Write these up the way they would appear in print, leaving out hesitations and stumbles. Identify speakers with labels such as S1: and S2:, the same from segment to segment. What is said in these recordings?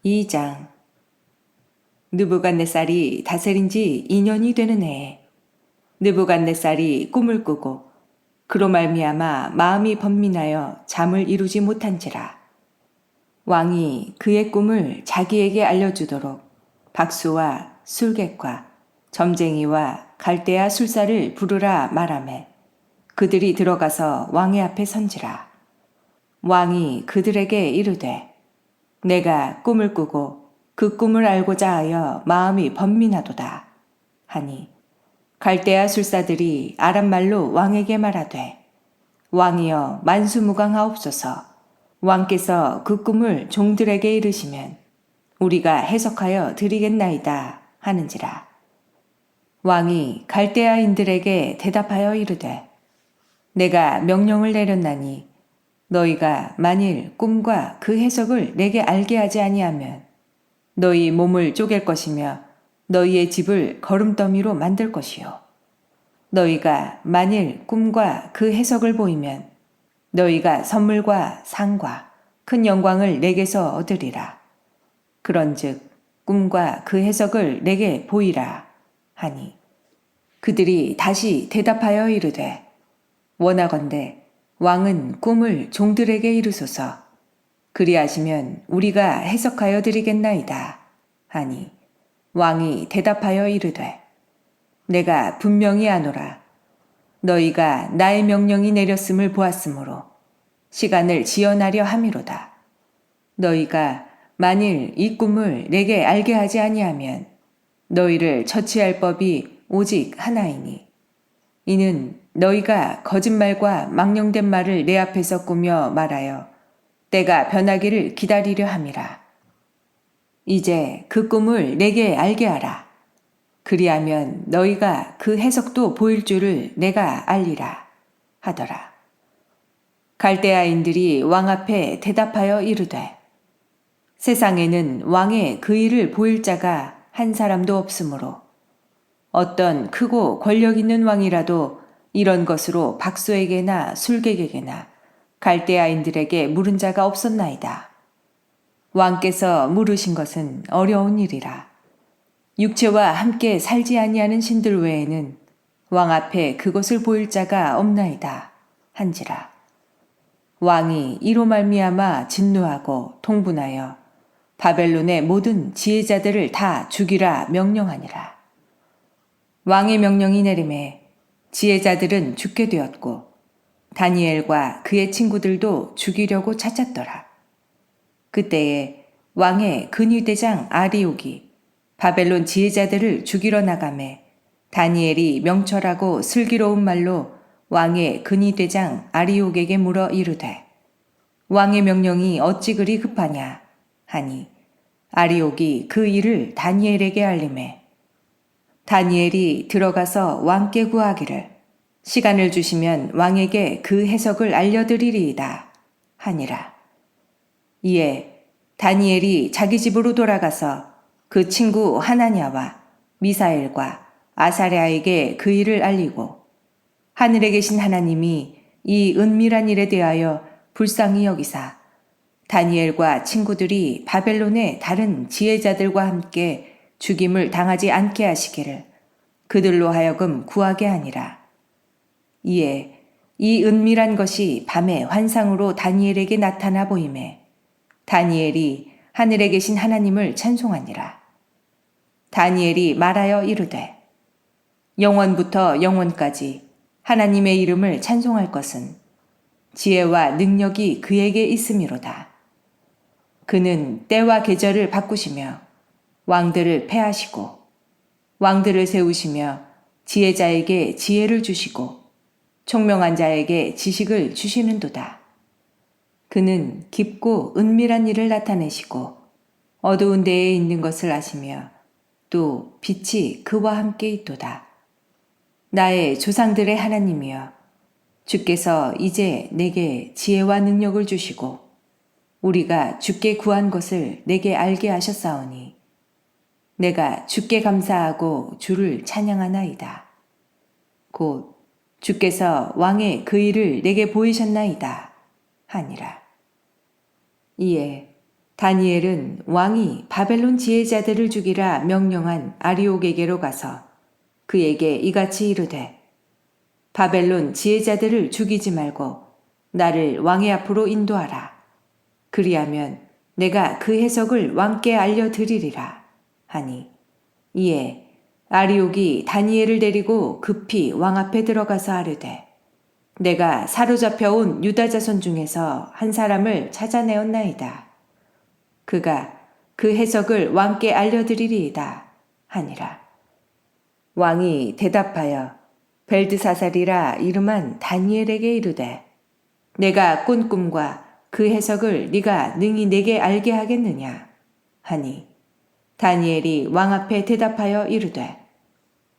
S1: 2장. 느부갓네살이 다스린 지 2년이 되는 해에 느부갓네살이 꿈을 꾸고 그로 말미암아 마음이 번민하여 잠을 이루지 못한지라. 왕이 그의 꿈을 자기에게 알려주도록 박수와 술객과 점쟁이와 갈대아 술사를 부르라 말하매 그들이 들어가서 왕의 앞에 선지라. 왕이 그들에게 이르되 내가 꿈을 꾸고 그 꿈을 알고자 하여 마음이 번민하도다 하니 갈대아 술사들이 아람말로 왕에게 말하되 왕이여 만수무강하옵소서. 왕께서 그 꿈을 종들에게 이르시면 우리가 해석하여 드리겠나이다 하는지라. 왕이 갈대아인들에게 대답하여 이르되 내가 명령을 내렸나니 너희가 만일 꿈과 그 해석을 내게 알게 하지 아니하면 너희 몸을 쪼갤 것이며 너희의 집을 거름더미로 만들 것이요. 너희가 만일 꿈과 그 해석을 보이면 너희가 선물과 상과 큰 영광을 내게서 얻으리라. 그런즉 꿈과 그 해석을 내게 보이라 하니 그들이 다시 대답하여 이르되 원하건대 왕은 꿈을 종들에게 이르소서. 그리하시면 우리가 해석하여 드리겠나이다 하니 왕이 대답하여 이르되 내가 분명히 아노라. 너희가 나의 명령이 내렸음을 보았으므로 시간을 지연하려 함이로다. 너희가 만일 이 꿈을 내게 알게 하지 아니하면 너희를 처치할 법이 오직 하나이니 이는 너희가 거짓말과 망령된 말을 내 앞에서 꾸며 말하여 때가 변하기를 기다리려 함이라. 이제 그 꿈을 내게 알게 하라. 그리하면 너희가 그 해석도 보일 줄을 내가 알리라 하더라. 갈대아인들이 왕 앞에 대답하여 이르되 세상에는 왕의 그 일을 보일 자가 한 사람도 없으므로 어떤 크고 권력 있는 왕이라도 이런 것으로 박수에게나 술객에게나 갈대아인들에게 물은 자가 없었나이다. 왕께서 물으신 것은 어려운 일이라. 육체와 함께 살지 아니하는 신들 외에는 왕 앞에 그것을 보일 자가 없나이다 한지라. 왕이 이로 말미암아 진노하고 통분하여 바벨론의 모든 지혜자들을 다 죽이라 명령하니라. 왕의 명령이 내림에 지혜자들은 죽게 되었고 다니엘과 그의 친구들도 죽이려고 찾았더라. 그때에 왕의 근위대장 아리옥이 바벨론 지혜자들을 죽이러 나가매 다니엘이 명철하고 슬기로운 말로 왕의 근위대장 아리옥에게 물어 이르되 왕의 명령이 어찌 그리 급하냐 하니 아리옥이 그 일을 다니엘에게 알림해 다니엘이 들어가서 왕께 구하기를 시간을 주시면 왕에게 그 해석을 알려드리리이다 하니라. 이에 다니엘이 자기 집으로 돌아가서 그 친구 하나냐와 미사엘과 아사랴에게 그 일을 알리고 하늘에 계신 하나님이 이 은밀한 일에 대하여 불쌍히 여기사 다니엘과 친구들이 바벨론의 다른 지혜자들과 함께 죽임을 당하지 않게 하시기를 그들로 하여금 구하게 하니라. 이에 이 은밀한 것이 밤에 환상으로 다니엘에게 나타나 보임에 다니엘이 하늘에 계신 하나님을 찬송하니라. 다니엘이 말하여 이르되 영원부터 영원까지 하나님의 이름을 찬송할 것은 지혜와 능력이 그에게 있음이로다. 그는 때와 계절을 바꾸시며 왕들을 패하시고 왕들을 세우시며 지혜자에게 지혜를 주시고 총명한 자에게 지식을 주시는도다. 그는 깊고 은밀한 일을 나타내시고 어두운 데에 있는 것을 아시며 또 빛이 그와 함께 있도다. 나의 조상들의 하나님이여 주께서 이제 내게 지혜와 능력을 주시고 우리가 주께 구한 것을 내게 알게 하셨사오니 내가 주께 감사하고 주를 찬양하나이다. 곧 주께서 왕의 그 일을 내게 보이셨나이다 하니라. 이에 다니엘은 왕이 바벨론 지혜자들을 죽이라 명령한 아리옥에게로 가서 그에게 이같이 이르되 바벨론 지혜자들을 죽이지 말고 나를 왕의 앞으로 인도하라. 그리하면 내가 그 해석을 왕께 알려드리리라 하니 이에 아리옥이 다니엘을 데리고 급히 왕 앞에 들어가서 아뢰되 내가 사로잡혀온 유다 자손 중에서 한 사람을 찾아내었나이다. 그가 그 해석을 왕께 알려드리리이다 하니라. 왕이 대답하여 벨드사살이라 이름한 다니엘에게 이르되 내가 꾼 꿈과 그 해석을 네가 능히 내게 알게 하겠느냐 하니 다니엘이 왕 앞에 대답하여 이르되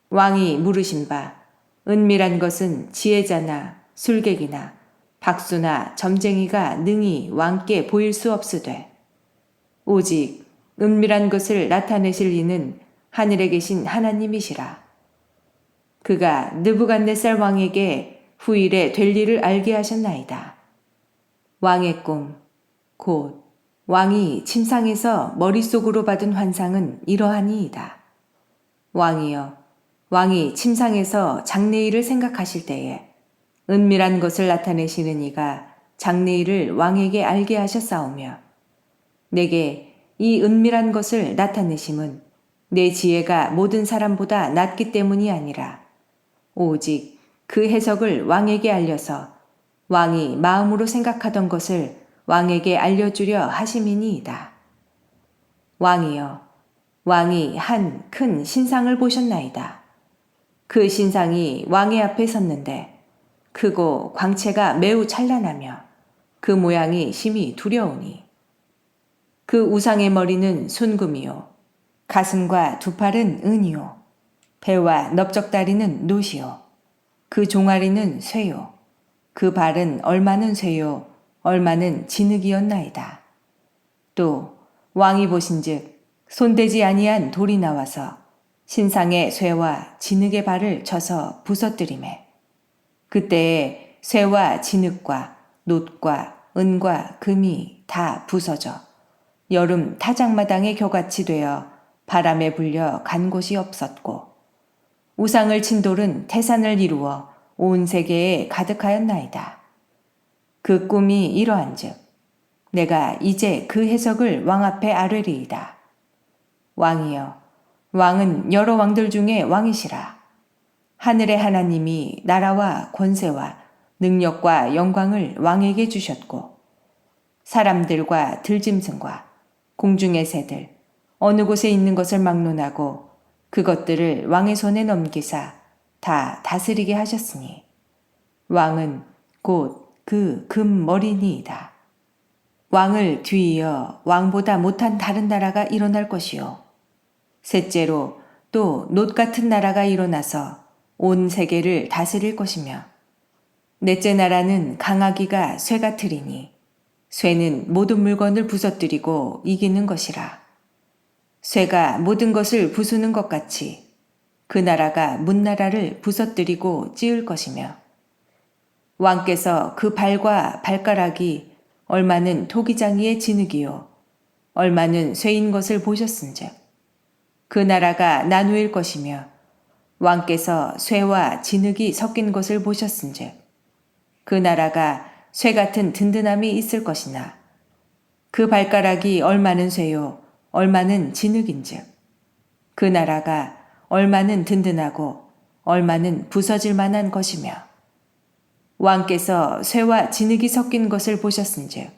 S1: 왕이 물으신 바 은밀한 것은 지혜자나 술객이나 박수나 점쟁이가 능히 왕께 보일 수 없으되 오직 은밀한 것을 나타내실 이는 하늘에 계신 하나님이시라. 그가 느부갓네살 왕에게 후일에 될 일을 알게 하셨나이다. 왕의 꿈, 곧 왕이 침상에서 머릿속으로 받은 환상은 이러하니이다. 왕이여, 왕이 침상에서 장래일을 생각하실 때에 은밀한 것을 나타내시는 이가 장래일을 왕에게 알게 하셨사오며 내게 이 은밀한 것을 나타내심은 내 지혜가 모든 사람보다 낮기 때문이 아니라 오직 그 해석을 왕에게 알려서 왕이 마음으로 생각하던 것을 왕에게 알려주려 하심이니이다. 왕이여, 왕이 한 큰 신상을 보셨나이다. 그 신상이 왕의 앞에 섰는데 크고 광채가 매우 찬란하며 그 모양이 심히 두려우니 그 우상의 머리는 순금이요 가슴과 두 팔은 은이요 배와 넓적다리는 노시요 그 종아리는 쇠요 그 발은 얼마는 쇠요 얼마는 진흙이었나이다. 또 왕이 보신즉 손대지 아니한 돌이 나와서 신상의 쇠와 진흙의 발을 쳐서 부서뜨리매 그때에 쇠와 진흙과 놋과 은과 금이 다 부서져 여름 타작마당의 겨같이 되어 바람에 불려 간 곳이 없었고 우상을 친 돌은 태산을 이루어 온 세계에 가득하였나이다. 그 꿈이 이러한즉 내가 이제 그 해석을 왕 앞에 아뢰리이다. 왕이여, 왕은 여러 왕들 중에 왕이시라. 하늘의 하나님이 나라와 권세와 능력과 영광을 왕에게 주셨고 사람들과 들짐승과 공중의 새들 어느 곳에 있는 것을 막론하고 그것들을 왕의 손에 넘기사 다 다스리게 하셨으니 왕은 곧 그 금머리니이다. 왕을 뒤이어 왕보다 못한 다른 나라가 일어날 것이요 셋째로 또 놋 같은 나라가 일어나서 온 세계를 다스릴 것이며 넷째 나라는 강하기가 쇠 같으리니 쇠는 모든 물건을 부서뜨리고 이기는 것이라. 쇠가 모든 것을 부수는 것 같이 그 나라가 문나라를 부서뜨리고 찌을 것이며 왕께서 그 발과 발가락이 얼마는 토기장이의 진흙이요 얼마는 쇠인 것을 보셨은즉 그 나라가 나누일 것이며 왕께서 쇠와 진흙이 섞인 것을 보셨은즉 그 나라가 쇠 같은 든든함이 있을 것이나 그 발가락이 얼마는 쇠요 얼마는 진흙인즉 그 나라가 얼마는 든든하고 얼마는 부서질 만한 것이며 왕께서 쇠와 진흙이 섞인 것을 보셨은즉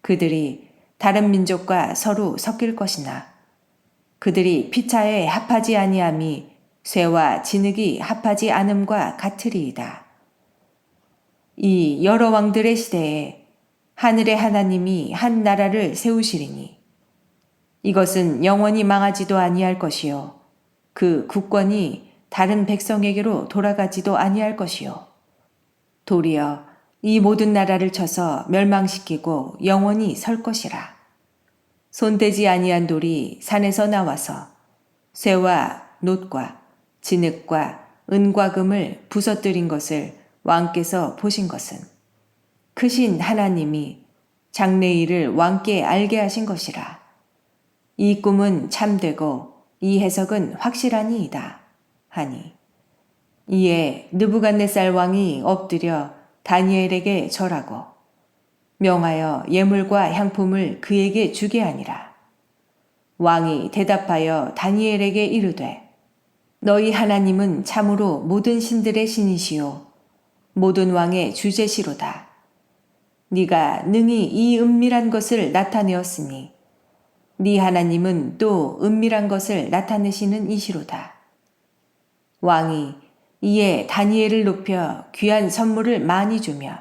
S1: 그들이 다른 민족과 서로 섞일 것이나 그들이 피차에 합하지 아니함이 쇠와 진흙이 합하지 않음과 같으리이다. 이 여러 왕들의 시대에 하늘의 하나님이 한 나라를 세우시리니 이것은 영원히 망하지도 아니할 것이요 그 국권이 다른 백성에게로 돌아가지도 아니할 것이요 도리어 이 모든 나라를 쳐서 멸망시키고 영원히 설 것이라. 손대지 아니한 돌이 산에서 나와서 쇠와 놋과 진흙과 은과 금을 부서뜨린 것을 왕께서 보신 것은 크신 하나님이 장래일을 왕께 알게 하신 것이라. 이 꿈은 참되고 이 해석은 확실하니이다 하니, 이에 느부갓네살 왕이 엎드려 다니엘에게 절하고 명하여 예물과 향품을 그에게 주게 하니라. 왕이 대답하여 다니엘에게 이르되, 너희 하나님은 참으로 모든 신들의 신이시요 모든 왕의 주제시로다. 네가 능히 이 은밀한 것을 나타내었으니 네 하나님은 또 은밀한 것을 나타내시는 이시로다. 왕이 이에 다니엘을 높여 귀한 선물을 많이 주며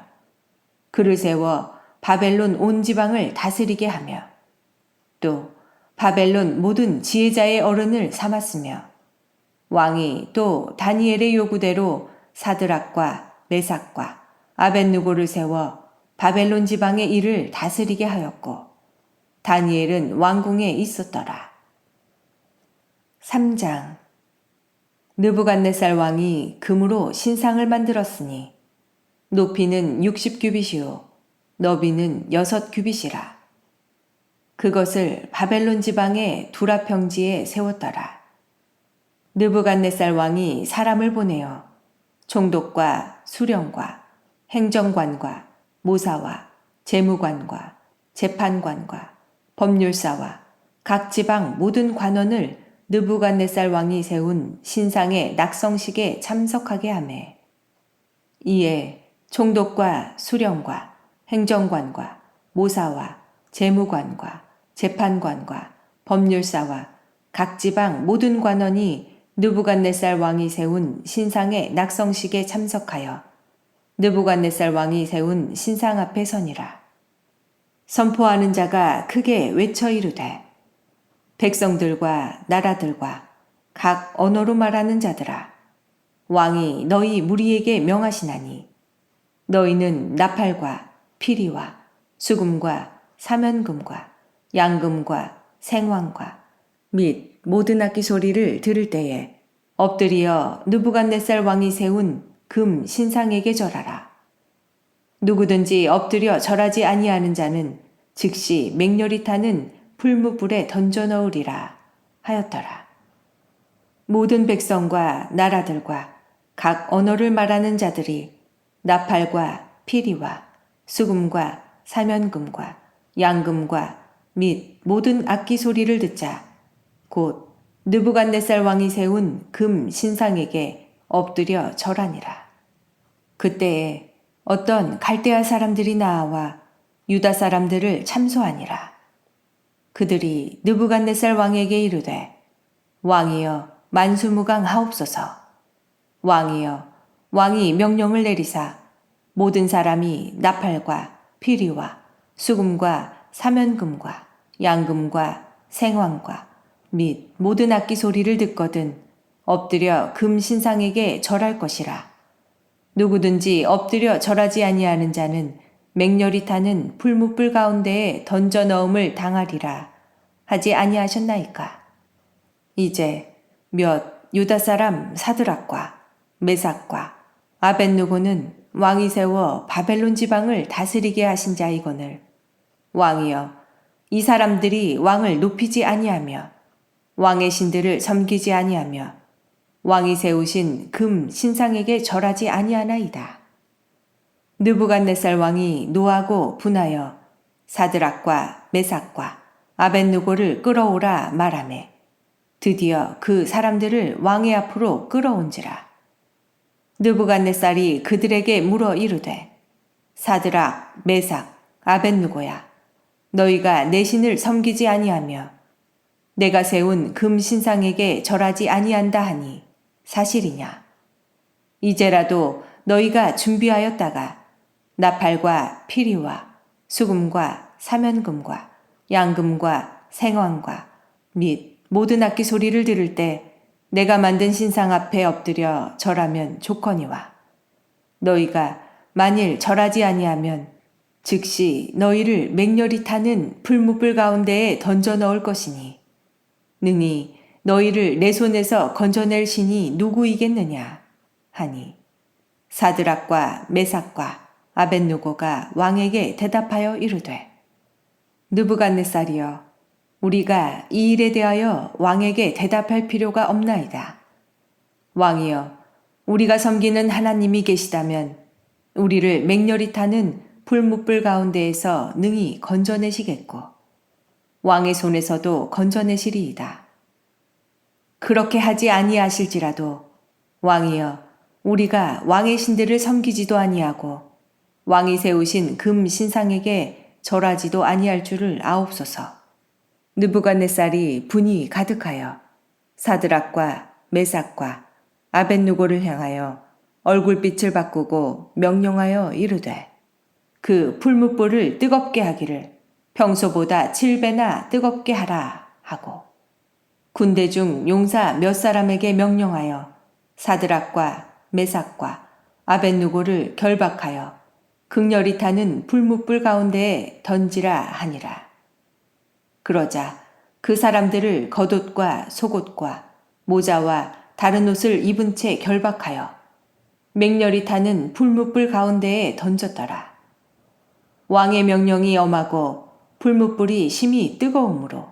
S1: 그를 세워 바벨론 온 지방을 다스리게 하며 또 바벨론 모든 지혜자의 어른을 삼았으며 왕이 또 다니엘의 요구대로 사드락과 메삭과 아벳느고를 세워 바벨론 지방의 일을 다스리게 하였고 다니엘은 왕궁에 있었더라. 3장. 느부갓네살 왕이 금으로 신상을 만들었으니 높이는 60규빗이요 너비는 6규빗이라. 그것을 바벨론 지방의 두라 평지에 세웠더라. 느부갓네살 왕이 사람을 보내어 총독과 수령과 행정관과 모사와 재무관과 재판관과 법률사와 각 지방 모든 관원을 느부갓네살 왕이 세운 신상의 낙성식에 참석하게 하매, 이에 총독과 수령과 행정관과 모사와 재무관과 재판관과 법률사와 각 지방 모든 관원이 느부갓네살 왕이 세운 신상의 낙성식에 참석하여 느부갓네살 왕이 세운 신상 앞에 서니라. 선포하는 자가 크게 외쳐 이르되, 백성들과 나라들과 각 언어로 말하는 자들아, 왕이 너희 무리에게 명하시나니 너희는 나팔과 피리와 수금과 사면금과 양금과 생황과 및 모든 악기 소리를 들을 때에 엎드려 느부갓네살 왕이 세운 금 신상에게 절하라. 누구든지 엎드려 절하지 아니하는 자는 즉시 맹렬히 타는 풀무불에 던져 넣으리라 하였더라. 모든 백성과 나라들과 각 언어를 말하는 자들이 나팔과 피리와 수금과 사면금과 양금과 및 모든 악기 소리를 듣자 곧 느부갓네살 왕이 세운 금 신상에게 엎드려 절하니라. 그때에 어떤 갈대아 사람들이 나와 유다 사람들을 참소하니라. 그들이 느부갓네살 왕에게 이르되, 왕이여 만수무강하옵소서. 왕이여 왕이 명령을 내리사 모든 사람이 나팔과 피리와 수금과 사면금과 양금과 생황과 및 모든 악기 소리를 듣거든 엎드려 금 신상에게 절할 것이라. 누구든지 엎드려 절하지 아니하는 자는 맹렬히 타는 풀무불 가운데에 던져 넣음을 당하리라 하지 아니하셨나이까. 이제 몇 유다 사람 사드락과 메삭과 아벳느고는 왕이 세워 바벨론 지방을 다스리게 하신 자이거늘 왕이여 이 사람들이 왕을 높이지 아니하며 왕의 신들을 섬기지 아니하며 왕이 세우신 금 신상에게 절하지 아니하나이다. 느부갓네살 왕이 노하고 분하여 사드락과 메삭과 아벳느고를 끌어오라 말하매 드디어 그 사람들을 왕의 앞으로 끌어온지라. 느부갓네살이 그들에게 물어 이르되, 사드락, 메삭, 아벳느고야, 너희가 내 신을 섬기지 아니하며 내가 세운 금 신상에게 절하지 아니한다 하니 사실이냐? 이제라도 너희가 준비하였다가 나팔과 피리와 수금과 사면금과 양금과 생황과 및 모든 악기 소리를 들을 때 내가 만든 신상 앞에 엎드려 절하면 좋거니와 너희가 만일 절하지 아니하면 즉시 너희를 맹렬히 타는 풀무불 가운데에 던져 넣을 것이니 능히 너희를 내 손에서 건져낼 신이 누구이겠느냐 하니 사드락과 메삭과 아벳느고가 왕에게 대답하여 이르되, 느부갓네살이여, 우리가 이 일에 대하여 왕에게 대답할 필요가 없나이다. 왕이여, 우리가 섬기는 하나님이 계시다면 우리를 맹렬히 타는 불뭇불 가운데에서 능히 건져내시겠고 왕의 손에서도 건져내시리이다. 그렇게 하지 아니하실지라도 왕이여, 우리가 왕의 신들을 섬기지도 아니하고 왕이 세우신 금 신상에게 절하지도 아니할 줄을 아옵소서. 느부갓네살이 분이 가득하여 사드락과 메삭과 아벳누고를 향하여 얼굴빛을 바꾸고 명령하여 이르되 그 풀무불을 뜨겁게 하기를 평소보다 7배나 뜨겁게 하라 하고 군대 중 용사 몇 사람에게 명령하여 사드락과 메삭과 아벳누고를 결박하여 극렬히 타는 불뭇불 가운데에 던지라 하니라. 그러자 그 사람들을 겉옷과 속옷과 모자와 다른 옷을 입은 채 결박하여 맹렬히 타는 불뭇불 가운데에 던졌더라. 왕의 명령이 엄하고 불뭇불이 심히 뜨거우므로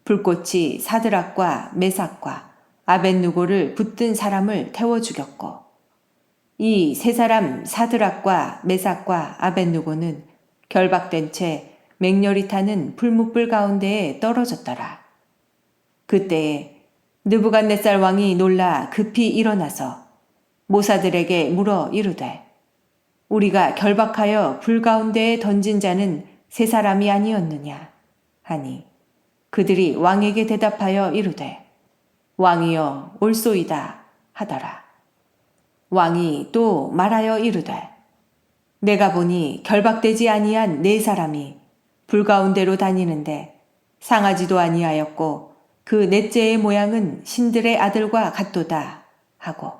S1: 불꽃이 사드락과 메삭과 아벳누고를 붙든 사람을 태워 죽였고 이 세 사람 사드락과 메삭과 아벳누고는 결박된 채 맹렬히 타는 불뭇불 가운데에 떨어졌더라. 그때에 느부갓네살 왕이 놀라 급히 일어나서 모사들에게 물어 이르되 우리가 결박하여 불 가운데에 던진 자는 세 사람이 아니었느냐 하니 그들이 왕에게 대답하여 이르되 왕이여 옳소이다 하더라. 왕이 또 말하여 이르되 내가 보니 결박되지 아니한 네 사람이 불 가운데로 다니는데 상하지도 아니하였고 그 넷째의 모양은 신들의 아들과 같도다 하고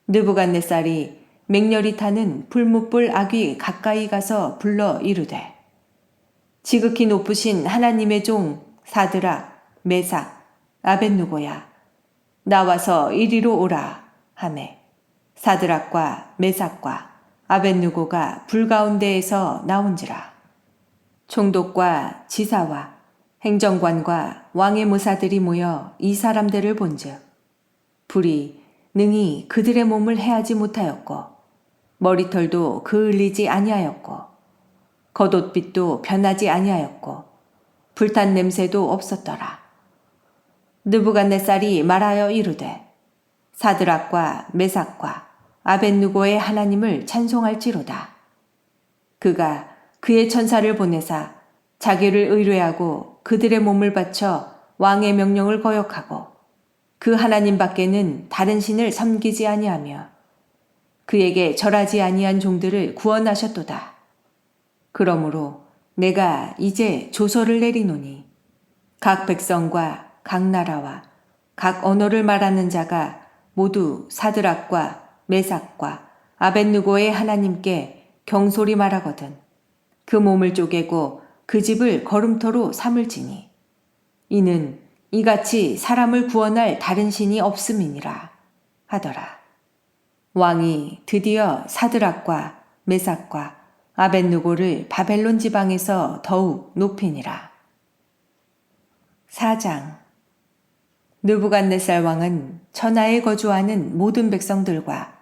S1: 느부갓네살이 맹렬히 타는 불뭇불 악이 가까이 가서 불러 이르되 지극히 높으신 하나님의 종 사드락, 메삭, 아벳누고야 나와서 이리로 오라 하매 사드락과 메삭과 아벳누고가 불 가운데에서 나온지라. 총독과 지사와 행정관과 왕의 무사들이 모여 이 사람들을 본즉 불이 능히 그들의 몸을 해하지 못하였고 머리털도 그을리지 아니하였고 겉옷빛도 변하지 아니하였고 불탄 냄새도 없었더라. 느부갓네살이 말하여 이르되 사드락과 메삭과 아벳누고의 하나님을 찬송할지로다. 그가 그의 천사를 보내사 자기를 의뢰하고 그들의 몸을 바쳐 왕의 명령을 거역하고 그 하나님 밖에는 다른 신을 섬기지 아니하며 그에게 절하지 아니한 종들을 구원하셨도다. 그러므로 내가 이제 조서를 내리노니 각 백성과 각 나라와 각 언어를 말하는 자가 모두 사드락과 메삭과 아벳누고의 하나님께 경솔히 말하거든 그 몸을 쪼개고 그 집을 거름터로 삼을지니 이는 이같이 사람을 구원할 다른 신이 없음이니라 하더라. 왕이 드디어 사드락과 메삭과 아벳누고를 바벨론 지방에서 더욱 높이니라. 4장. 느부갓네살 왕은 천하에 거주하는 모든 백성들과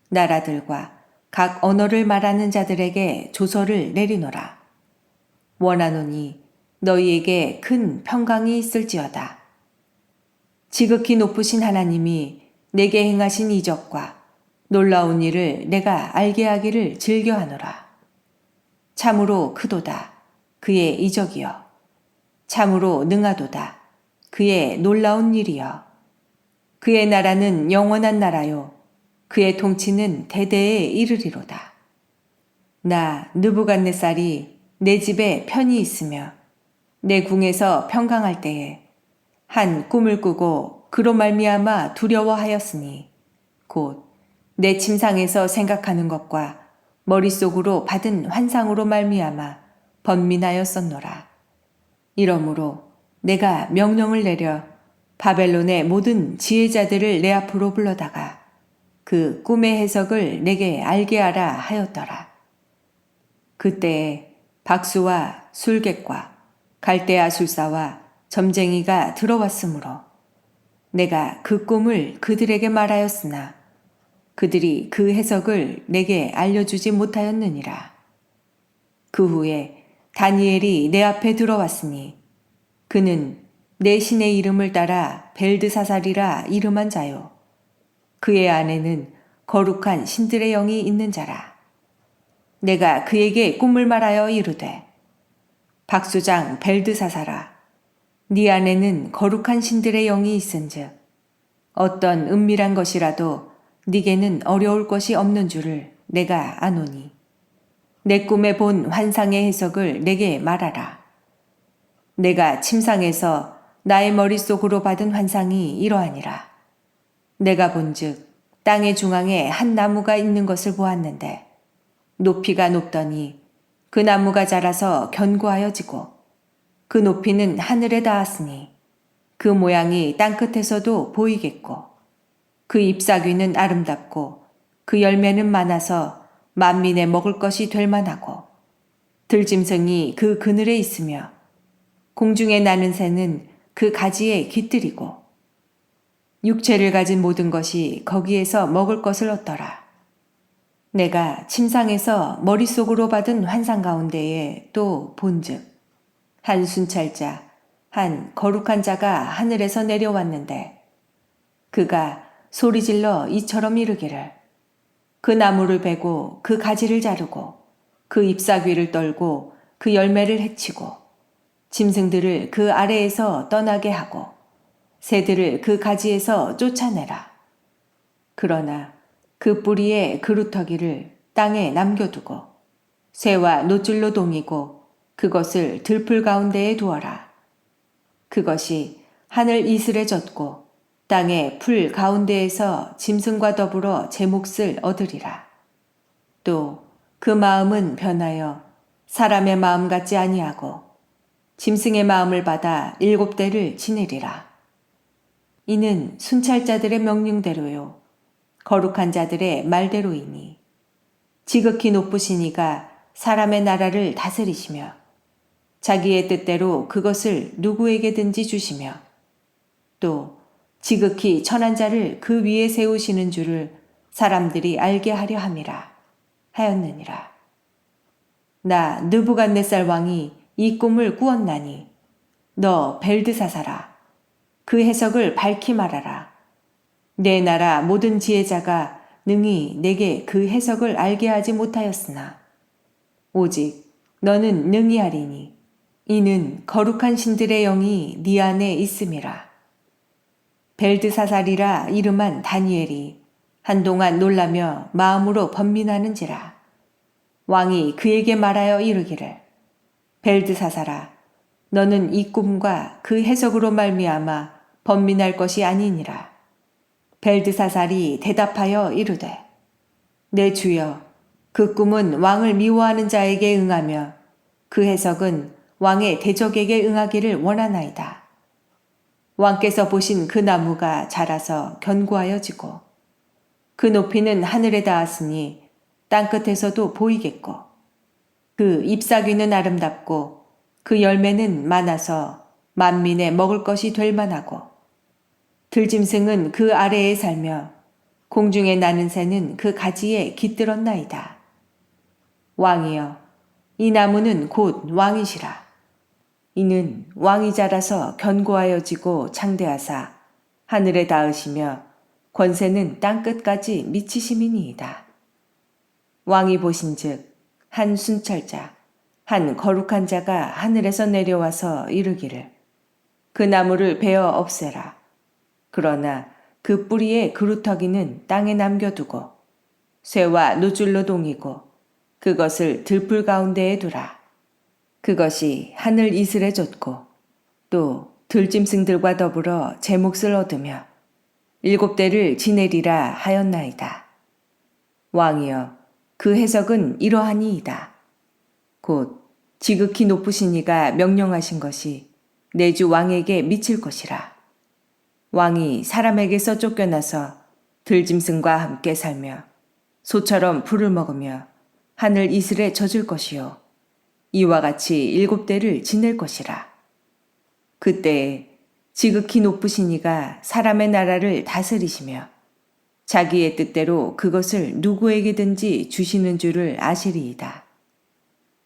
S1: 나라들과 각 언어를 말하는 자들에게 조서를 내리노라. 원하노니 너희에게 큰 평강이 있을지어다. 지극히 높으신 하나님이 내게 행하신 이적과 놀라운 일을 내가 알게 하기를 즐겨하노라. 참으로 크도다. 그의 이적이여. 참으로 능하도다. 그의 놀라운 일이여. 그의 나라는 영원한 나라요. 그의 통치는 대대에 이르리로다. 나 느부갓네살이 내 집에 편히 있으며 내 궁에서 평강할 때에 한 꿈을 꾸고 그로 말미암아 두려워하였으니 곧 내 침상에서 생각하는 것과 머릿속으로 받은 환상으로 말미암아 번민하였었노라. 이러므로 내가 명령을 내려 바벨론의 모든 지혜자들을 내 앞으로 불러다가 그 꿈의 해석을 내게 알게 하라 하였더라. 그때에 박수와 술객과 갈대아 술사와 점쟁이가 들어왔으므로 내가 그 꿈을 그들에게 말하였으나 그들이 그 해석을 내게 알려주지 못하였느니라. 그 후에 다니엘이 내 앞에 들어왔으니 그는 내 신의 이름을 따라 벨드사살이라 이름한 자요. 그의 안에는 거룩한 신들의 영이 있는 자라. 내가 그에게 꿈을 말하여 이르되 박수장 벨드사살아, 네 안에는 거룩한 신들의 영이 있은즉 어떤 은밀한 것이라도 네게는 어려울 것이 없는 줄을 내가 아노니 내 꿈에 본 환상의 해석을 내게 말하라. 내가 침상에서 나의 머릿속으로 받은 환상이 이러하니라. 내가 본즉 땅의 중앙에 한 나무가 있는 것을 보았는데 높이가 높더니 그 나무가 자라서 견고하여 지고 그 높이는 하늘에 닿았으니 그 모양이 땅끝에서도 보이겠고 그 잎사귀는 아름답고 그 열매는 많아서 만민의 먹을 것이 될 만하고 들짐승이 그 그늘에 있으며 공중에 나는 새는 그 가지에 깃들이고 육체를 가진 모든 것이 거기에서 먹을 것을 얻더라. 내가 침상에서 머릿속으로 받은 환상 가운데에 또 본즉 한 순찰자, 한 거룩한 자가 하늘에서 내려왔는데 그가 소리질러 이처럼 이르기를 그 나무를 베고 그 가지를 자르고 그 잎사귀를 떨고 그 열매를 해치고 짐승들을 그 아래에서 떠나게 하고 새들을 그 가지에서 쫓아내라. 그러나 그 뿌리의 그루터기를 땅에 남겨두고 새와 노줄로 동이고 그것을 들풀 가운데에 두어라. 그것이 하늘 이슬에 젖고 땅의 풀 가운데에서 짐승과 더불어 제 몫을 얻으리라. 또 그 마음은 변하여 사람의 마음 같지 아니하고 짐승의 마음을 받아 7대를 지내리라. 이는 순찰자들의 명령대로요 거룩한 자들의 말대로이니 지극히 높으신 이가 사람의 나라를 다스리시며 자기의 뜻대로 그것을 누구에게든지 주시며 또 지극히 천한 자를 그 위에 세우시는 줄을 사람들이 알게 하려 함이라 하였느니라. 나 느부갓네살 왕이 이 꿈을 꾸었나니 너 벨드사살아, 그 해석을 밝히 말하라. 내 나라 모든 지혜자가 능히 내게 그 해석을 알게 하지 못하였으나 오직 너는 능히 하리니 이는 거룩한 신들의 영이 네 안에 있음이라. 벨드사살이라 이름한 다니엘이 한동안 놀라며 마음으로 번민하는지라. 왕이 그에게 말하여 이르기를 벨드사살아, 너는 이 꿈과 그 해석으로 말미암아 번민할 것이 아니니라. 벨드사살이 대답하여 이르되 내 주여, 그 꿈은 왕을 미워하는 자에게 응하며 그 해석은 왕의 대적에게 응하기를 원하나이다. 왕께서 보신 그 나무가 자라서 견고하여 지고 그 높이는 하늘에 닿았으니 땅끝에서도 보이겠고 그 잎사귀는 아름답고 그 열매는 많아서 만민의 먹을 것이 될 만하고 들짐승은 그 아래에 살며 공중에 나는 새는 그 가지에 깃들었나이다. 왕이여, 이 나무는 곧 왕이시라. 이는 왕이 자라서 견고하여지고 창대하사 하늘에 닿으시며 권세는 땅끝까지 미치심이니이다. 왕이 보신즉 한 순찰자, 한 거룩한 자가 하늘에서 내려와서 이르기를 그 나무를 베어 없애라. 그러나 그 뿌리의 그루터기는 땅에 남겨두고 쇠와 노줄로 동이고 그것을 들풀 가운데에 두라. 그것이 하늘 이슬에 젖고 또 들짐승들과 더불어 제 몫을 얻으며 7대를 지내리라 하였나이다. 왕이여, 그 해석은 이러하니이다. 곧 지극히 높으신 이가 명령하신 것이 내 주 왕에게 미칠 것이라. 왕이 사람에게서 쫓겨나서 들짐승과 함께 살며 소처럼 풀을 먹으며 하늘 이슬에 젖을 것이요 이와 같이 7대를 지낼 것이라. 그때에 지극히 높으신 이가 사람의 나라를 다스리시며 자기의 뜻대로 그것을 누구에게든지 주시는 줄을 아시리이다.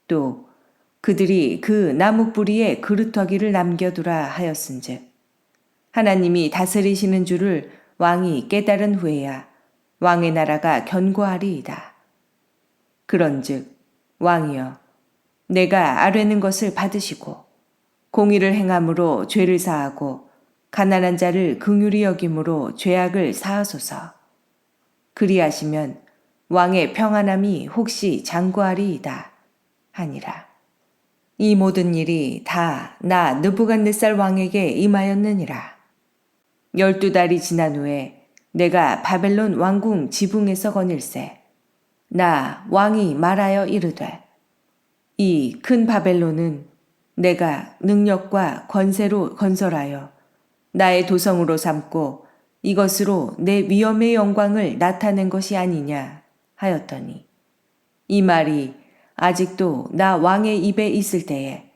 S1: 또 그들이 그 나무 뿌리에 그루터기를 남겨두라 하였은즉 하나님이 다스리시는 줄을 왕이 깨달은 후에야 왕의 나라가 견고하리이다. 그런즉 왕이여 내가 아뢰는 것을 받으시고 공의를 행함으로 죄를 사하고 가난한 자를 긍휼히 여김으로 죄악을 사하소서. 그리하시면 왕의 평안함이 혹시 장구하리이다 하니라. 이 모든 일이 다 나 느부갓네살 왕에게 임하였느니라. 12달이 지난 후에 내가 바벨론 왕궁 지붕에서 거닐새 나 왕이 말하여 이르되 이 큰 바벨론은 내가 능력과 권세로 건설하여 나의 도성으로 삼고 이것으로 내 위엄의 영광을 나타낸 것이 아니냐 하였더니 이 말이 아직도 나 왕의 입에 있을 때에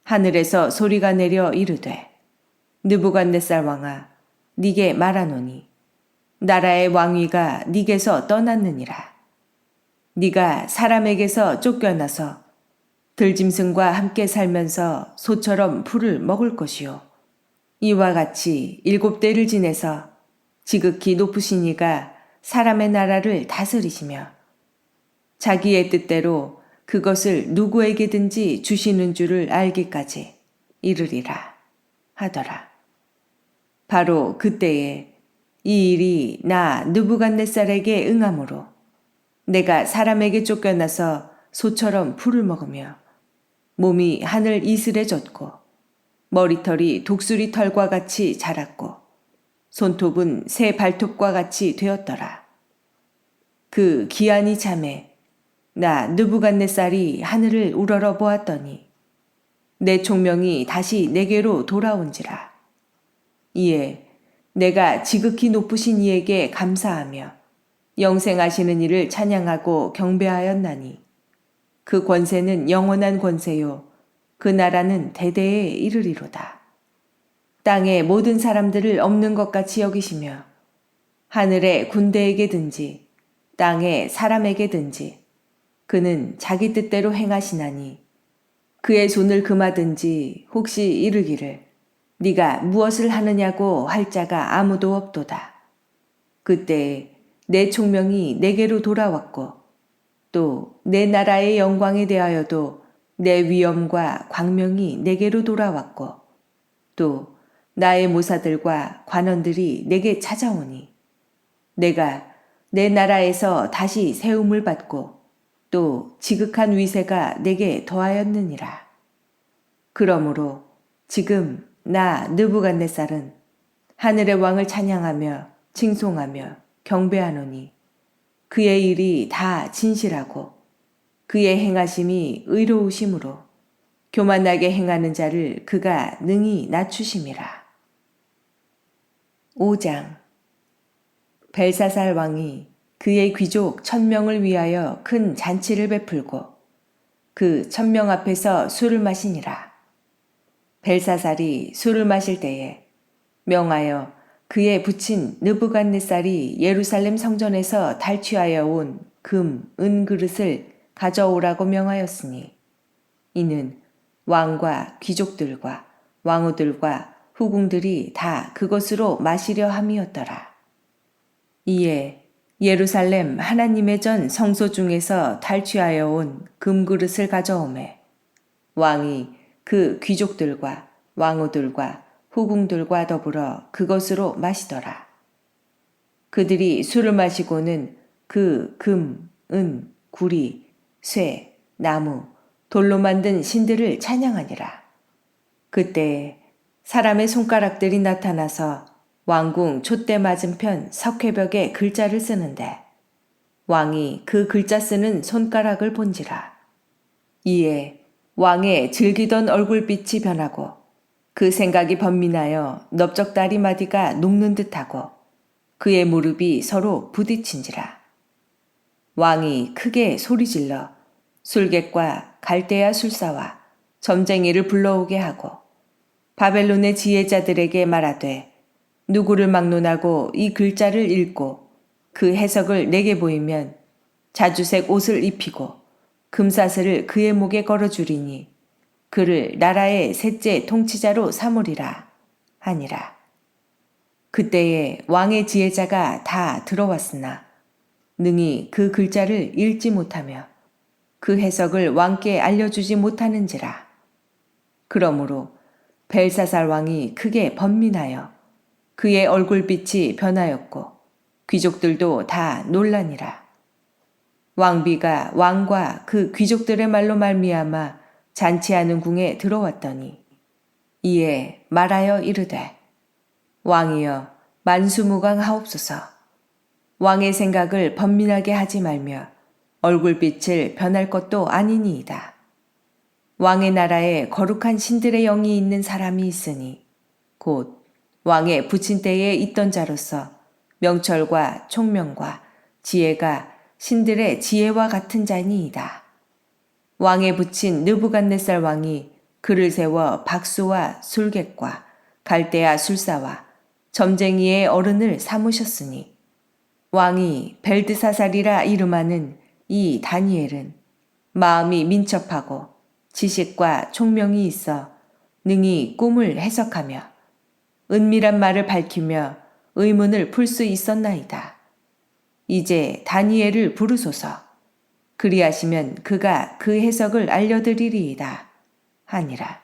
S1: 하늘에서 소리가 내려 이르되 느부갓네살 왕아 네게 말하노니 나라의 왕위가 네게서 떠났느니라. 네가 사람에게서 쫓겨나서 들짐승과 함께 살면서 소처럼 풀을 먹을 것이요 이와 같이 7대를 지내서 지극히 높으신 이가 사람의 나라를 다스리시며 자기의 뜻대로 그것을 누구에게든지 주시는 줄을 알기까지 이르리라 하더라. 바로 그때에 이 일이 나 느부갓네살에게 응하므로 내가 사람에게 쫓겨나서 소처럼 풀을 먹으며 몸이 하늘 이슬에 젖고 머리털이 독수리 털과 같이 자랐고 손톱은 새 발톱과 같이 되었더라. 그 기한이 참에 나 느부갓네살이 하늘을 우러러 보았더니 내 총명이 다시 내게로 돌아온지라. 이에 내가 지극히 높으신 이에게 감사하며 영생하시는 이를 찬양하고 경배하였나니 그 권세는 영원한 권세요 그 나라는 대대에 이르리로다. 땅의 모든 사람들을 없는 것 같이 여기시며 하늘의 군대에게든지 땅의 사람에게든지 그는 자기 뜻대로 행하시나니 그의 손을 금하든지 혹시 이르기를 네가 무엇을 하느냐고 할 자가 아무도 없도다. 그때 내 총명이 내게로 돌아왔고 또 내 나라의 영광에 대하여도 내 위엄과 광명이 내게로 돌아왔고 또 나의 모사들과 관원들이 내게 찾아오니 내가 내 나라에서 다시 세움을 받고 또 지극한 위세가 내게 더하였느니라. 그러므로 지금 나 느부갓네살은 하늘의 왕을 찬양하며 칭송하며 경배하노니 그의 일이 다 진실하고 그의 행하심이 의로우심으로 교만하게 행하는 자를 그가 능히 낮추심이라. 5장. 벨사살 왕이 그의 귀족 1000명을 위하여 큰 잔치를 베풀고 그 1000명 앞에서 술을 마시니라. 벨사살이 술을 마실 때에 명하여 그의 부친 느부갓네살이 예루살렘 성전에서 탈취하여 온 금, 은 그릇을 가져오라고 명하였으니 이는 왕과 귀족들과 왕후들과 후궁들이 다 그것으로 마시려 함이었더라. 이에 예루살렘 하나님의 전 성소 중에서 탈취하여 온 금그릇을 가져오매 왕이 그 귀족들과 왕후들과 후궁들과 더불어 그것으로 마시더라. 그들이 술을 마시고는 그 금, 은, 구리, 쇠, 나무, 돌로 만든 신들을 찬양하니라. 그때 사람의 손가락들이 나타나서 왕궁 촛대 맞은편 석회벽에 글자를 쓰는데 왕이 그 글자 쓰는 손가락을 본지라. 이에 왕의 즐기던 얼굴빛이 변하고 그 생각이 번민하여 넓적다리 마디가 녹는 듯하고 그의 무릎이 서로 부딪힌지라. 왕이 크게 소리질러 술객과 갈대아 술사와 점쟁이를 불러오게 하고 바벨론의 지혜자들에게 말하되 누구를 막론하고 이 글자를 읽고 그 해석을 내게 보이면 자주색 옷을 입히고 금사슬을 그의 목에 걸어주리니 그를 나라의 셋째 통치자로 삼으리라 하니라. 그때에 왕의 지혜자가 다 들어왔으나 능히 그 글자를 읽지 못하며 그 해석을 왕께 알려주지 못하는지라. 그러므로 벨사살 왕이 크게 번민하여 그의 얼굴빛이 변하였고 귀족들도 다 놀라니라. 왕비가 왕과 그 귀족들의 말로 말미암아 잔치하는 궁에 들어왔더니 이에 말하여 이르되 왕이여 만수무강하옵소서. 왕의 생각을 번민하게 하지 말며 얼굴빛을 변할 것도 아니니이다. 왕의 나라에 거룩한 신들의 영이 있는 사람이 있으니 곧 왕의 부친 때에 있던 자로서 명철과 총명과 지혜가 신들의 지혜와 같은 자니이다. 왕의 부친 느부갓네살 왕이 그를 세워 박수와 술객과 갈대아 술사와 점쟁이의 어른을 삼으셨으니 왕이 벨드사살이라 이름하는 이 다니엘은 마음이 민첩하고 지식과 총명이 있어 능히 꿈을 해석하며 은밀한 말을 밝히며 의문을 풀 수 있었나이다. 이제 다니엘을 부르소서. 그리하시면 그가 그 해석을 알려드리리이다 하니라.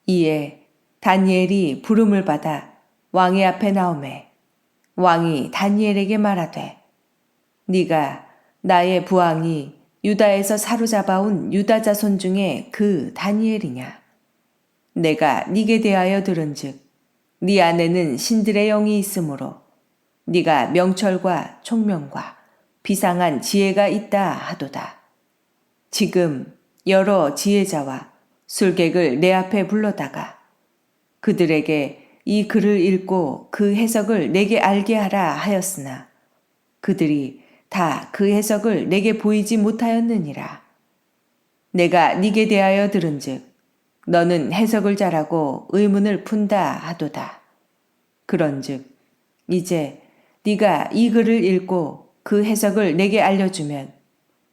S1: 이에 다니엘이 부름을 받아 왕의 앞에 나오매 왕이 다니엘에게 말하되 네가 나의 부왕이 유다에서 사로잡아온 유다 자손 중에 그 다니엘이냐? 내가 네게 대하여 들은즉 네 안에는 신들의 영이 있으므로 네가 명철과 총명과 비상한 지혜가 있다 하도다. 지금 여러 지혜자와 술객을 내 앞에 불러다가 그들에게 이 글을 읽고 그 해석을 내게 알게 하라 하였으나 그들이 다 그 해석을 내게 보이지 못하였느니라. 내가 네게 대하여 들은즉 너는 해석을 잘하고 의문을 푼다 하도다. 그런즉 이제 네가 이 글을 읽고 그 해석을 내게 알려주면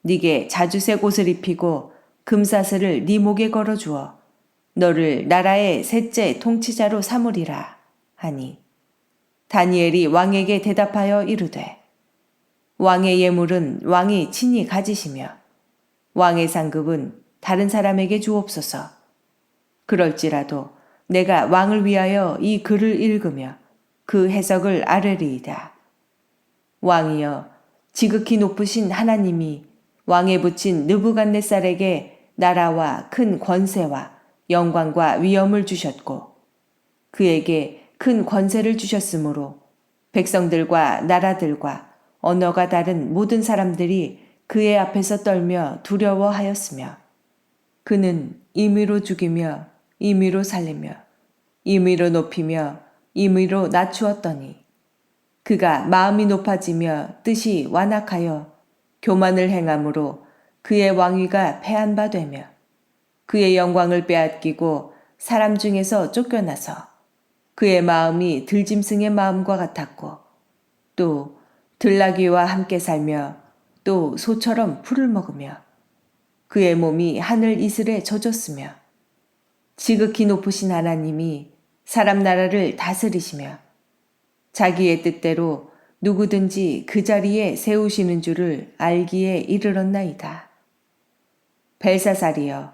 S1: 네게 자주색 옷을 입히고 금사슬을 네 목에 걸어주어 너를 나라의 셋째 통치자로 삼으리라 하니 다니엘이 왕에게 대답하여 이르되 왕의 예물은 왕이 친히 가지시며 왕의 상급은 다른 사람에게 주옵소서. 그럴지라도 내가 왕을 위하여 이 글을 읽으며 그 해석을 아뢰리이다. 왕이여 지극히 높으신 하나님이 왕에 붙인 느부갓네살에게 나라와 큰 권세와 영광과 위엄을 주셨고 그에게 큰 권세를 주셨으므로 백성들과 나라들과 언어가 다른 모든 사람들이 그의 앞에서 떨며 두려워하였으며 그는 임의로 죽이며 임의로 살리며 임의로 높이며 임의로 낮추었더니 그가 마음이 높아지며 뜻이 완악하여 교만을 행함으로 그의 왕위가 패한 바 되며 그의 영광을 빼앗기고 사람 중에서 쫓겨나서 그의 마음이 들짐승의 마음과 같았고 또 들나귀와 함께 살며 또 소처럼 풀을 먹으며 그의 몸이 하늘 이슬에 젖었으며 지극히 높으신 하나님이 사람 나라를 다스리시며 자기의 뜻대로 누구든지 그 자리에 세우시는 줄을 알기에 이르렀나이다. 벨사살이여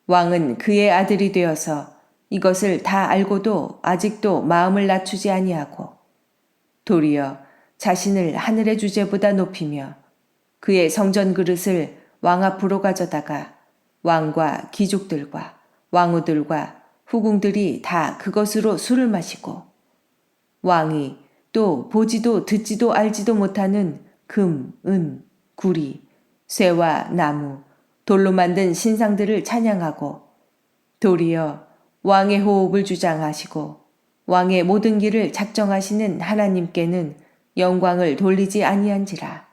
S1: 왕은 그의 아들이 되어서 이것을 다 알고도 아직도 마음을 낮추지 아니하고 도리어 자신을 하늘의 주제보다 높이며 그의 성전 그릇을 왕 앞으로 가져다가 왕과 귀족들과 왕후들과 후궁들이 다 그것으로 술을 마시고 왕이 또 보지도 듣지도 알지도 못하는 금, 은, 구리, 쇠와 나무, 돌로 만든 신상들을 찬양하고 도리어 왕의 호흡을 주장하시고 왕의 모든 길을 작정하시는 하나님께는 영광을 돌리지 아니한지라.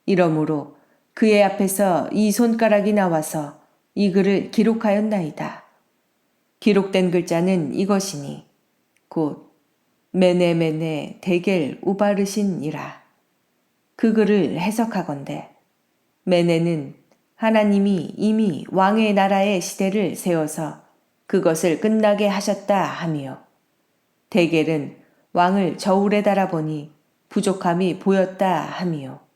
S1: 이러므로 그의 앞에서 이 손가락이 나와서 이 글을 기록하였나이다. 기록된 글자는 이것이니 곧 메네메네 데겔 우바르신이라. 그 글을 해석하건대 메네는 하나님이 이미 왕의 나라의 시대를 세워서 그것을 끝나게 하셨다 하며, 데겔은 왕을 저울에 달아보니 부족함이 보였다 하며,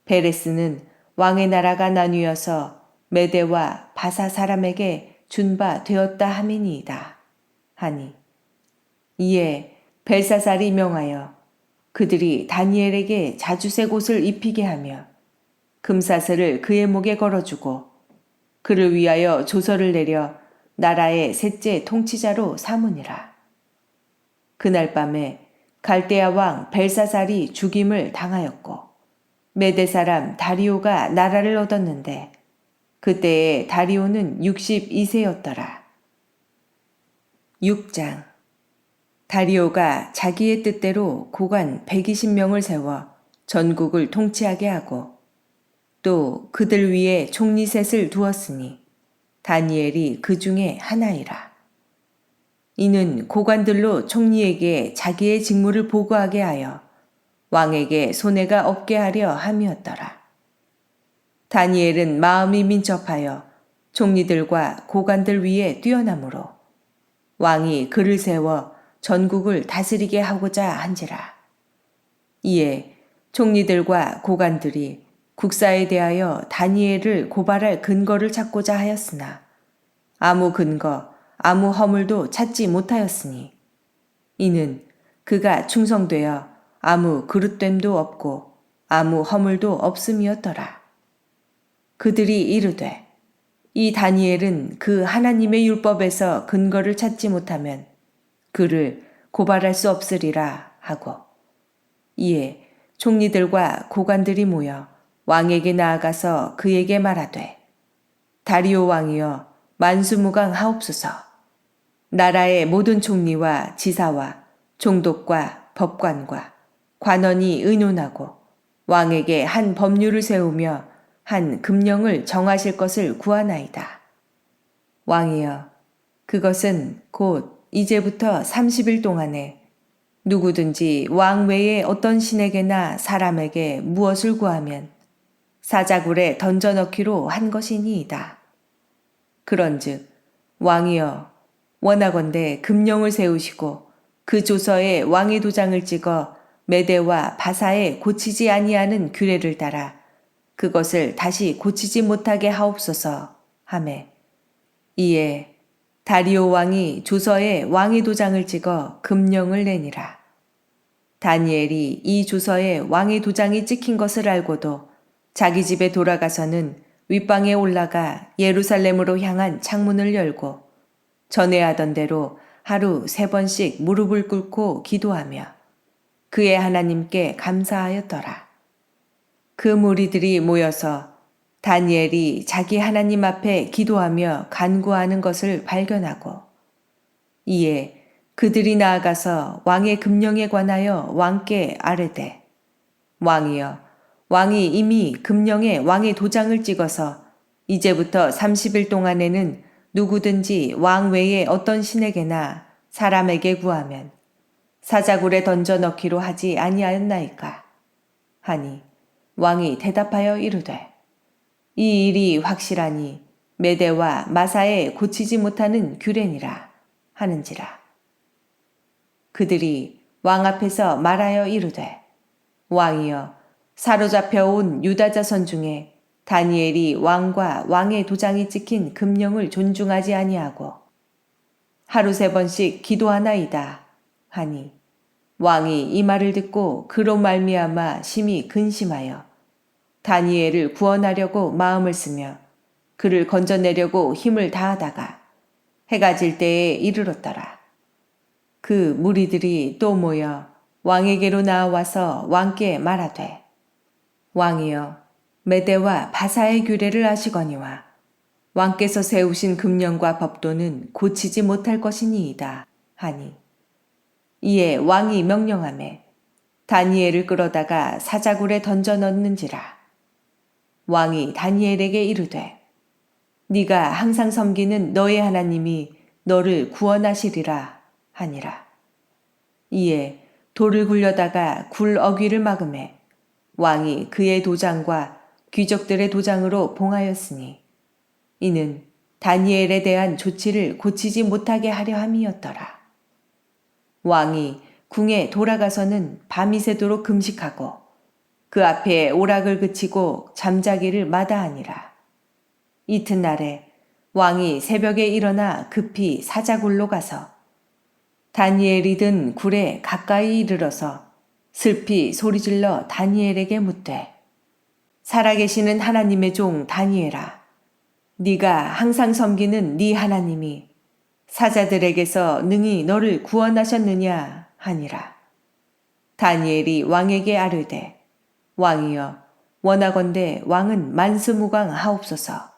S1: 베레스는 왕의 나라가 나뉘어서 메대와 바사 사람에게 준 바 되었다 함이니이다 하니, 이에 벨사살이 명하여 그들이 다니엘에게 자주색 옷을 입히게 하며 금사슬을 그의 목에 걸어주고 그를 위하여 조서를 내려 나라의 셋째 통치자로 삼으니라. 그날 밤에 갈대아 왕 벨사살이 죽임을 당하였고 메대 사람 다리오가 나라를 얻었는데 그때에 다리오는 62세였더라. 6장. 다리오가 자기의 뜻대로 고관 120명을 세워 전국을 통치하게 하고 또 그들 위에 총리 셋을 두었으니 다니엘이 그 중에 하나이라. 이는 고관들로 총리에게 자기의 직무를 보고하게 하여 왕에게 손해가 없게 하려 함이었더라. 다니엘은 마음이 민첩하여 총리들과 고관들 위에 뛰어나므로 왕이 그를 세워 전국을 다스리게 하고자 한지라. 이에 총리들과 고관들이 국사에 대하여 다니엘을 고발할 근거를 찾고자 하였으나 아무 근거, 아무 허물도 찾지 못하였으니 이는 그가 충성되어 아무 그릇됨도 없고 아무 허물도 없음이었더라. 그들이 이르되 이 다니엘은 그 하나님의 율법에서 근거를 찾지 못하면 그를 고발할 수 없으리라 하고, 이에 총리들과 고관들이 모여 왕에게 나아가서 그에게 말하되 다리오 왕이여 만수무강하옵소서. 나라의 모든 총리와 지사와 총독과 법관과 관원이 의논하고 왕에게 한 법률을 세우며 한 금령을 정하실 것을 구하나이다. 왕이여, 그것은 곧 이제부터 30일 동안에 누구든지 왕 외에 어떤 신에게나 사람에게 무엇을 구하면 사자굴에 던져넣기로 한 것이니이다. 그런즉 왕이여, 원하건대 금령을 세우시고 그 조서에 왕의 도장을 찍어 메대와 바사에 고치지 아니하는 규례를 따라 그것을 다시 고치지 못하게 하옵소서 하매, 이에 다리오 왕이 조서에 왕의 도장을 찍어 금령을 내니라. 다니엘이 이 조서에 왕의 도장이 찍힌 것을 알고도 자기 집에 돌아가서는 윗방에 올라가 예루살렘으로 향한 창문을 열고 전에 하던 대로 하루 3번씩 무릎을 꿇고 기도하며 그의 하나님께 감사하였더라. 그 무리들이 모여서 다니엘이 자기 하나님 앞에 기도하며 간구하는 것을 발견하고, 이에 그들이 나아가서 왕의 금령에 관하여 왕께 아뢰되, 왕이여, 왕이 이미 금령에 왕의 도장을 찍어서 이제부터 30일 동안에는 누구든지 왕 외에 어떤 신에게나 사람에게 구하면 사자굴에 던져 넣기로 하지 아니하였나이까 하니, 왕이 대답하여 이르되 이 일이 확실하니 메대와 마사에 고치지 못하는 규례니라 하는지라. 그들이 왕 앞에서 말하여 이르되 왕이여, 사로잡혀 온 유다 자손 중에 다니엘이 왕과 왕의 도장이 찍힌 금령을 존중하지 아니하고 하루 3번씩 기도하나이다 하니, 왕이 이 말을 듣고 그로 말미암아 심히 근심하여 다니엘을 구원하려고 마음을 쓰며 그를 건져내려고 힘을 다하다가 해가 질 때에 이르렀더라. 그 무리들이 또 모여 왕에게로 나와서 왕께 말하되, 왕이여, 메대와 바사의 규례를 아시거니와 왕께서 세우신 금령과 법도는 고치지 못할 것이니이다 하니, 이에 왕이 명령하매 다니엘을 끌어다가 사자굴에 던져 넣는지라. 왕이 다니엘에게 이르되 네가 항상 섬기는 너의 하나님이 너를 구원하시리라 하니라. 이에 돌을 굴려다가 굴 어귀를 막음에 왕이 그의 도장과 귀족들의 도장으로 봉하였으니 이는 다니엘에 대한 조치를 고치지 못하게 하려 함이었더라. 왕이 궁에 돌아가서는 밤이 새도록 금식하고 그 앞에 오락을 그치고 잠자기를 마다하니라. 이튿날에 왕이 새벽에 일어나 급히 사자굴로 가서 다니엘이 든 굴에 가까이 이르러서 슬피 소리질러 다니엘에게 묻되 살아계시는 하나님의 종 다니엘아, 네가 항상 섬기는 네 하나님이 사자들에게서 능히 너를 구원하셨느냐 하니라. 다니엘이 왕에게 아뢰되 왕이여, 원하건대 왕은 만수무강하옵소서.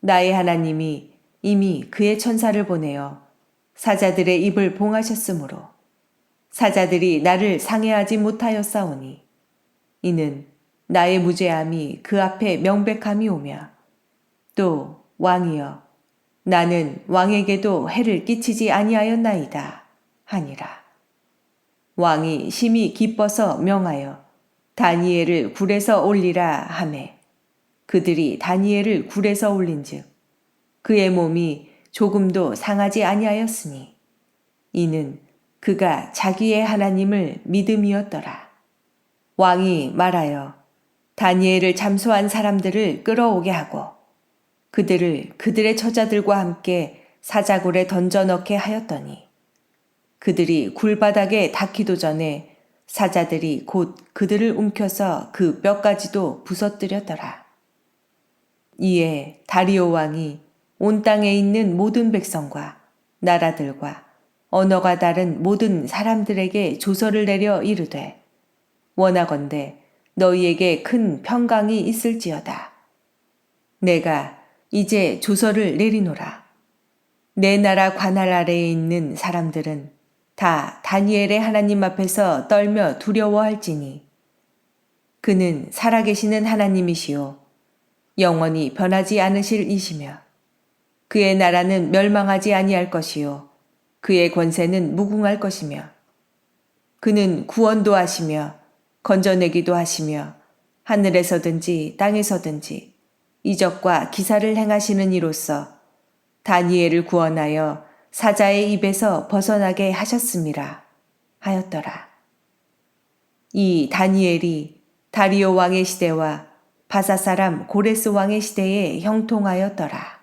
S1: 나의 하나님이 이미 그의 천사를 보내어 사자들의 입을 봉하셨으므로 사자들이 나를 상해하지 못하였사오니 이는 나의 무죄함이 그 앞에 명백함이 오며 또 왕이여, 나는 왕에게도 해를 끼치지 아니하였나이다 하니라. 왕이 심히 기뻐서 명하여 다니엘을 굴에서 올리라 하매 그들이 다니엘을 굴에서 올린즉 그의 몸이 조금도 상하지 아니하였으니 이는 그가 자기의 하나님을 믿음이었더라. 왕이 말하여 다니엘을 잠수한 사람들을 끌어오게 하고 그들을 그들의 처자들과 함께 사자굴에 던져 넣게 하였더니 그들이 굴바닥에 닿기도 전에 사자들이 곧 그들을 움켜서 그 뼈까지도 부서뜨렸더라. 이에 다리오 왕이 온 땅에 있는 모든 백성과 나라들과 언어가 다른 모든 사람들에게 조서를 내려 이르되 원하건대 너희에게 큰 평강이 있을지어다. 내가 이제 조서를 내리노라. 내 나라 관할 아래에 있는 사람들은 다 다니엘의 하나님 앞에서 떨며 두려워할지니 그는 살아계시는 하나님이시요 영원히 변하지 않으실 이시며 그의 나라는 멸망하지 아니할 것이요 그의 권세는 무궁할 것이며 그는 구원도 하시며 건져내기도 하시며 하늘에서든지 땅에서든지 이적과 기사를 행하시는 이로써 다니엘을 구원하여 사자의 입에서 벗어나게 하셨음이라 하였더라. 이 다니엘이 다리오 왕의 시대와 바사 사람 고레스 왕의 시대에 형통하였더라.